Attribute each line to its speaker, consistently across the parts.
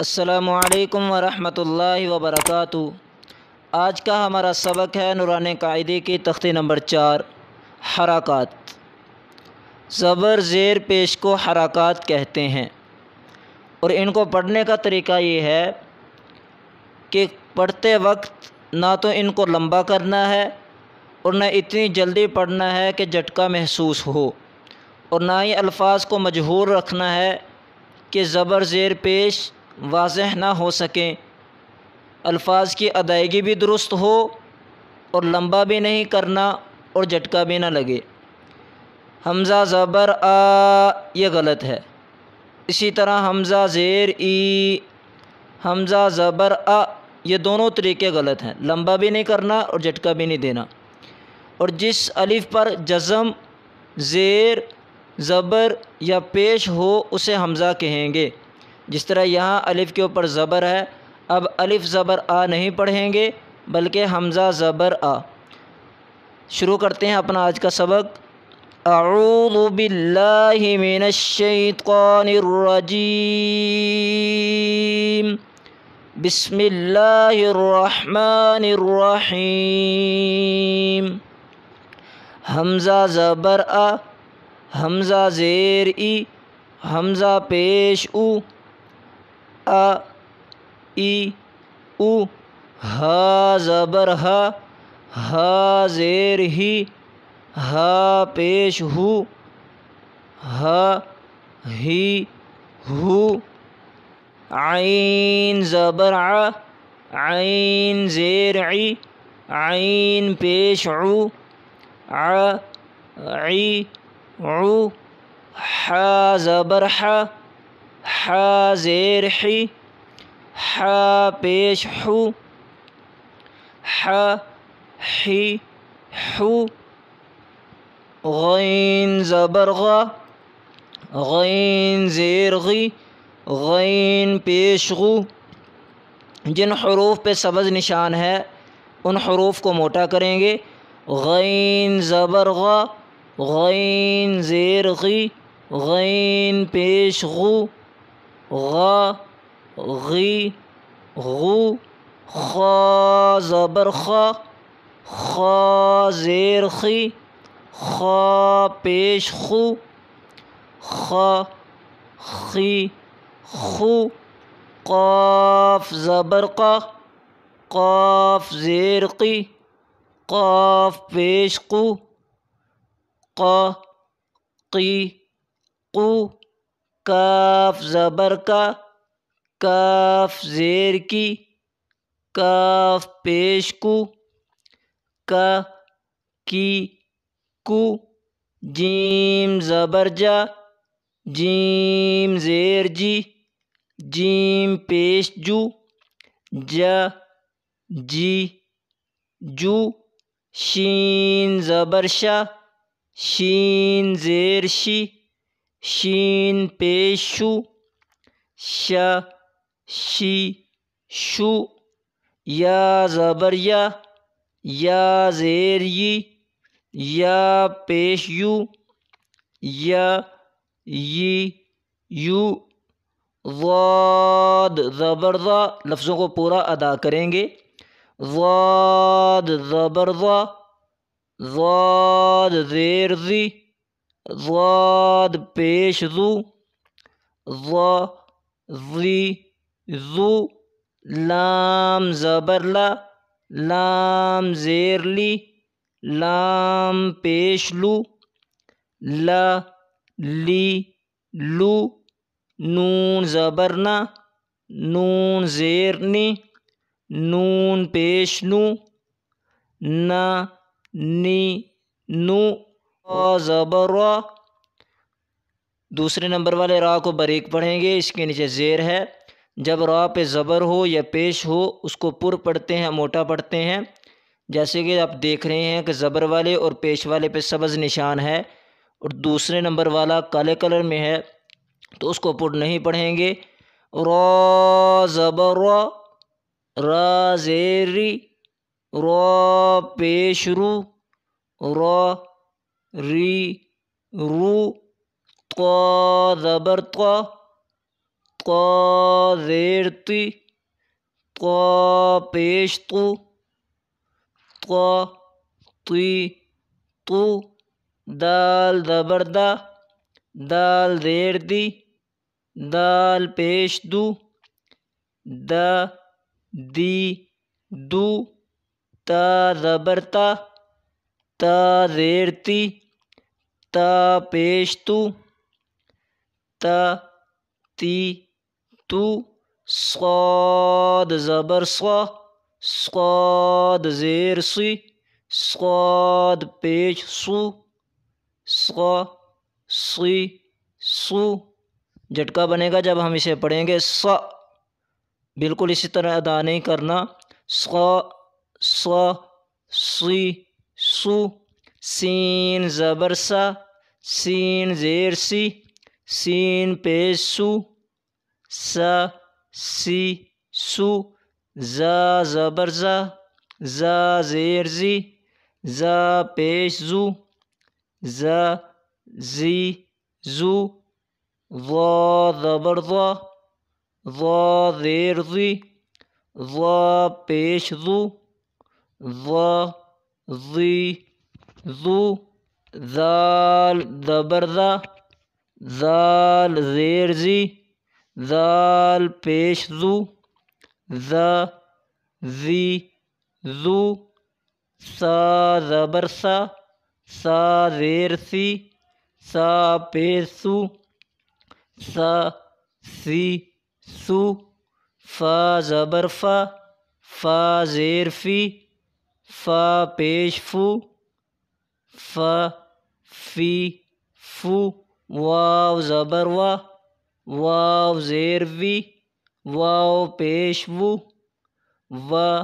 Speaker 1: السلام علیکم ورحمۃ اللہ وبرکاتہ۔ آج کا ہمارا سبق ہے نورانی قاعدے کی تختی نمبر 4 حرکات۔ زبر زیر پیش کو حرکات کہتے ہیں، اور ان کو پڑھنے کا طریقہ یہ ہے کہ پڑھتے وقت نہ تو ان کو لمبا کرنا ہے اور نہ اتنی جلدی پڑھنا ہے کہ جھٹکا محسوس ہو، اور نہ ہی الفاظ کو مجہور رکھنا ہے کہ زبر زیر پیش واضح نہ ہو سکیں، الفاظ کی ادائیگی بھی درست ہو اور لمبا بھی نہیں کرنا اور جھٹکا بھی نہ لگے۔ حمزہ زبر آ یہ غلط ہے۔ اسی طرح حمزہ زیر ای، حمزہ زبر آ، یہ دونوں طریقے غلط ہیں، لمبا بھی نہیں کرنا اور جھٹکا بھی نہیں دینا۔ اور جس الف پر جزم، زیر، زبر یا پیش ہو اسے حمزہ کہیں گے۔ جس طرح یہاں الف کے اوپر زبر ہے، اب الف زبر آ نہیں پڑھیں گے بلکہ حمزہ زبر آ۔ شروع کرتے ہیں اپنا آج کا سبق۔ اعوذ باللہ من الشیطان الرجیم، بسم اللہ الرحمن الرحیم۔ حمزہ زبر آ، حمزہ زیر ای، حمزہ پیش او، آ ای او، ہا زبر ہا، ہا زیر ہی، ہا پیش ہو، ہا ہی ہو۔ عین زبر ع، عین زیر عی، عین پیش عو، ع عی عو۔ حا زبر ح، حا زیر حی، حا پیش حو، حا حی حو۔ غین زبر غا، غین زیر غی، غین پیش غو۔ جن حروف پہ سبز نشان ہے ان حروف کو موٹا کریں گے۔ غین زبر غا، غین زیر غی، غین پیش غو، غا غی غو۔ خا زبر خا، خا زیر خی، خا پیش خو، خا خی خو۔ قاف زبر قا، قاف زیر قی، قاف پیش قو، قا قی قو۔ کاف زبر کا، کاف زیر کی، کاف پیش کو، کا کی کو۔ جیم زبر جا، جیم زیر جی، جیم پیش جو، جا جی جو۔ شین زبر شا، شین زیر شی، شین پیش شو، شا شی شو۔ یا زبر یا، یا زیر یی، یا پیش یو، یا یی یو۔ ضاد زبر ضا، لفظوں کو پورا ادا کریں گے۔ ضاد زبر ضا، ضاد زیر ذی، ضاد پیش ذو، ضا ذی ذو۔ لام زبر لا، لام زیر لی، لام پیش لو، لا لی لو۔ نون زبر نا، نون زیر نی، نون پیش نو، نا نی نو۔ را زبر را، دوسرے نمبر والے را کو باریک پڑھیں گے، اس کے نیچے زیر ہے۔ جب را پہ زبر ہو یا پیش ہو اس کو پر پڑھتے ہیں، موٹا پڑھتے ہیں۔ جیسے کہ آپ دیکھ رہے ہیں کہ زبر والے اور پیش والے پہ سبز نشان ہے اور دوسرے نمبر والا کالے کلر میں ہے تو اس کو پر نہیں پڑھیں گے۔ را زبر را، را زیر ری، را پیش رو، را ری رو۔ طا زبر طا، ط زیر تی، ط پیش تو، ط تی تو، دال زبر دا، دال زیر دی، دال پیش دو، دا دی دو، تا زبر تا، تا زیر تی، تا پیش تو، تا تی تو، صاد زبر صا، صاد زیر سی، صاد پیش سو، صا سی سو۔ جھٹکا بنے گا جب ہم اسے پڑھیں گے صا، بالکل اسی طرح ادا نہیں کرنا، صا صا سی سو۔ سین زبر سا، سین زیر سی، سین پیش سو، سا سی سو۔ زا زبر زا، زا زیر زی، زا پیش زو، زا زی زو۔ ضا زبر ضا، ضا زیر زی، ضا پیش زو، ضا زی زو۔ ذال زبر ذا، ذال زیر زی، ذال پیش زو، ذا زی زو۔ سا زبر سا، سا زیر سی، سا پیش سو، سا سی سو۔ فا زبر فا، فا زیر فی، فا پیش فو، فا فی فو۔ واو زبر وا، واو زیر وی، واو پیش وو، وا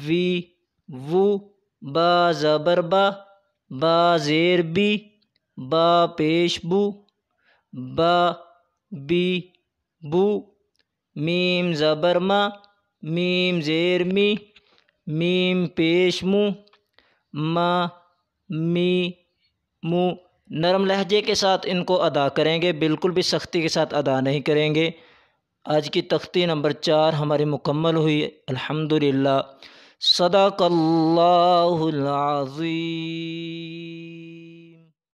Speaker 1: وی وو۔ با زبر با، با زیر بی، با پیش بو، با بی بو۔ میم زبر ما، میم زیر می، میم پیش مو، ما می مو۔ نرم لہجے کے ساتھ ان کو ادا کریں گے، بالکل بھی سختی کے ساتھ ادا نہیں کریں گے۔ آج کی تختی نمبر 4 ہماری مکمل ہوئی، الحمدللہ۔ صدق اللہ العظیم۔